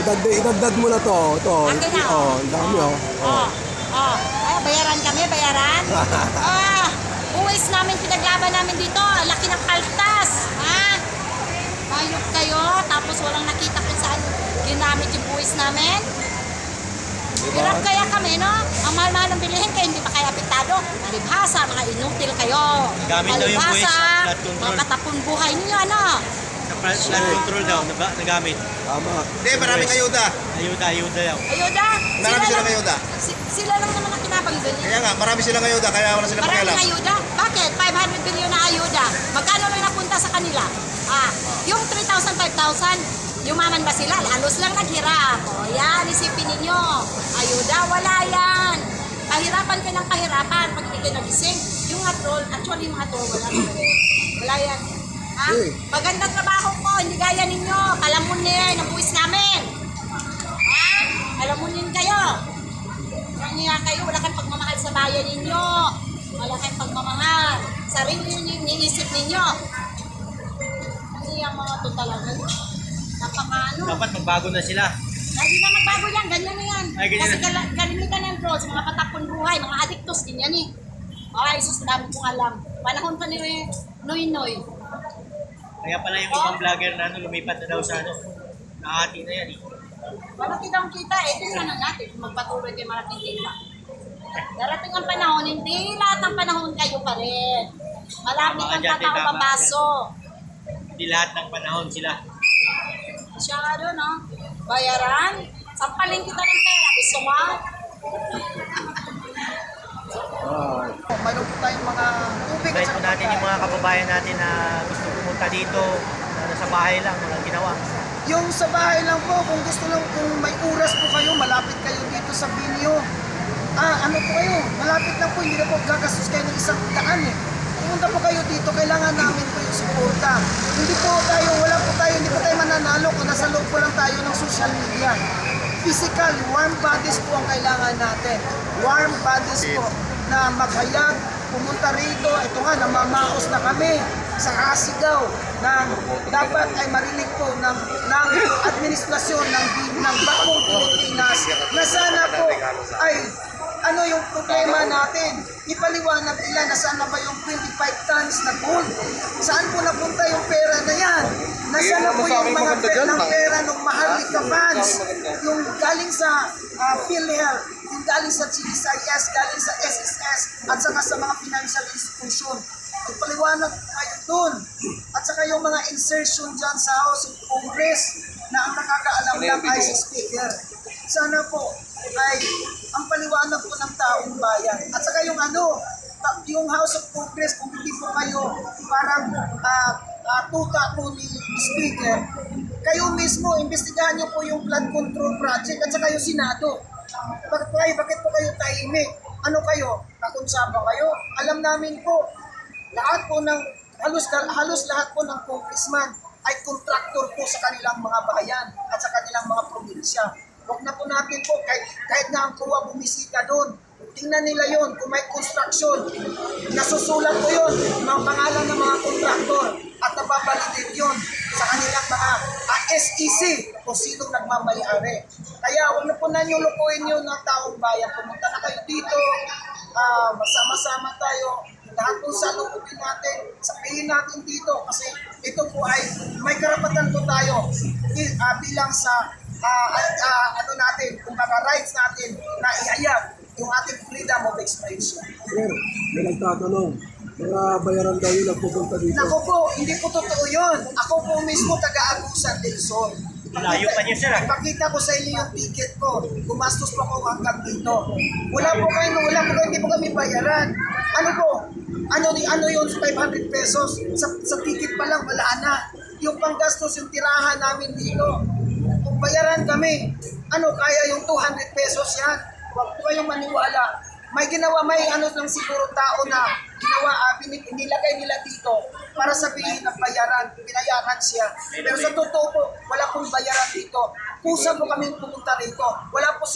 Idagdag mo na to. Ito. Akin na, Oh, ang dami oh. Ay, bayaran kami, bayaran. Buwis namin, pinaglaban namin dito. Laki ng kaltas. Ha? Bayot kayo, tapos walang nakita kung saan ginamit yung buwis namin. Hirap kaya kami, no? Ang mahal-mahal ng bilihin kayo, hindi pa kaya apektado. Malibhasa, mga inutil kayo. Gamit daw yung buwis sa flood control. Mga katapon buhay ninyo, ano? Sa flood control daw, nagamit. Tama. Hindi, marami kayuda. Ayuda daw. Ayuda? Marami silang ayuda. Sila lang naman ang kinabanggan niya. Kaya nga, marami silang ayuda, kaya wala silang pakialam. Maraming ayuda? Bakit? 500 billion na ayuda. Magkano lang napunta sa kanila? Yung 3,000, 5,000, yumaman ba sila? Halos lang naghirap. O yan, isipin ninyo. Ayuda, wala yan. Kahirapan ka ng kahirapan pag hindi ka nagising. Yung mga troll, actually yung mga troll, wala talaga. Wala yan. Ha? Magandang trabaho ko, hindi gaya ninyo. Kalamunin ang buwis namin. Ha? Kalamunin kayo. Kanya kayo, wala kang pagmamahal sa bayan ninyo. Wala kang pagmamahal. Sarili ninyo, iniisip ninyo. Ano yung mga to talaga? Napaka-ano. Dapat magbago na sila. Hindi na magbago yan, ganyan na yan. Ay, ganyan Kasi kalimitan ng trolls, mga patakon buhay, mga adiktos, ganyan eh. Ay, sus, dami kong alam. Panahon pa ni Noy. Kaya pala yung ibang vlogger na lumipat na daw sa nakahati na yan eh. Wala kitang kita, tingnan na natin kung magpatuloy kayo malaking kita. Darating ang panahon, hindi lahat ng panahon kayo pa rin. Malapit ang tatao papasok. Hindi lahat ng panahon sila. Siya nga doon, no? Bayaran? Sampalin kita ng pera. Gusto mo? Mayroon po tayong mga tubig. Invite po natin yung mga kababayan natin na gusto pumunta dito, na nasa bahay lang, walang ginawa. Yung sa bahay lang po, kung gusto lang, kung may oras po kayo, malapit kayo dito sa Binyo. Ano po kayo, malapit lang po, hindi na po gagastos kayo ng 100 eh. Pumunta po kayo dito, kailangan namin po yung suporta. Hindi po tayo, hindi po tayo mananalo kung nasa loob po lang tayo ng social media. Physical, warm bodies po ang kailangan natin. Warm bodies po na maghayag, pumunta rito. Ito nga, namamaos na kami sa kasigaw na dapat ay marinig po ng administrasyon ng Bakong Pilipinas na sana po ay ano yung problema natin. Ipaliwanag nila na saan na ba yung 25 tons na gold. Saan po napunta yung pera na yan? Nasaan na po yung mga pera ng Maharlika funds? Yung galing sa PhilHealth, yung galing sa GSIS, galing sa SSS, at saka sa mga financial institution. Ipaliwanag kayo dun. At saka yung mga insertion dyan sa House of Congress na ang nakakaalam lang ay si Speaker. Sana po ay ang paliwanag po ng taong bayan. At saka yung yung House of Congress, kung hindi po kayo parang tuta po ni Speaker, kayo mismo, imbestigahan nyo po yung flood control project at saka yung Senado. Bakit po kayo tahimik? Ano kayo? Nakonsaba kayo? Alam namin po, lahat po ng, halos lahat po ng congressman ay contractor po sa kanilang mga bayan at sa kanilang mga probinsya. Huwag na po natin po, kahit na ang kuwa bumisita doon, tingnan nila yon kung may construction. Nasusulat po yun, mga pangalan ng mga kontraktor at nababalidate yun sa kanilang mga SEC o sinong nagmamayari. Kaya huwag na po na nyo lukuhin yun ng taong bayan. Pumunta na kayo dito, masama-sama tayo. Lahat po sa lupin natin, sabihin natin dito kasi ito po ay may karapatan po tayo bilang sa natin, kung rights natin na ihayag yung ating freedom of expression. Sir, may nagtatanong. Mga bayaran daw yun ang pupunta dito. Naku po, hindi po totoo yun. Ako po mismo taga-Agusan del Sol. Layo pa niyo, sir. Pakita ko sa inyo yung ticket ko. Gumastos pa ko hanggang dito. Wala po kayo, hindi po kami bayaran. Ano po? Ano yun, 500 pesos? Sa ticket pa lang, wala na. Yung panggastos, yung tirahan namin dito. Kung bayaran kami, kaya yung 200 pesos yan? Huwag po kayong maniwala. May lang siguro tao na nilagay nila dito para sabihin na binayaran siya. Pero sa totoo po, wala pong bayaran dito. Kusa po kami pumunta rito. Wala po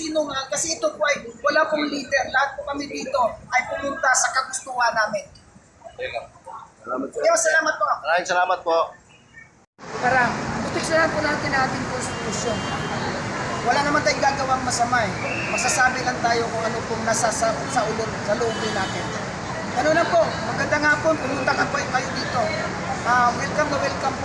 kasi ito po ay wala pong leader. Lahat po kami dito ay pumunta sa kagustuhan namin. Salamat, sir. Kaya salamat po. Maraming salamat po. Para proteksyonan po natin ang ating konstitusyon. Wala naman tayong gagawang masama eh. Magsasabi lang tayo kung ano pong nasa sa ulod, sa loob din natin. Ano na po, magandang hapon, pumunta ka po kayo dito. Welcome na welcome po.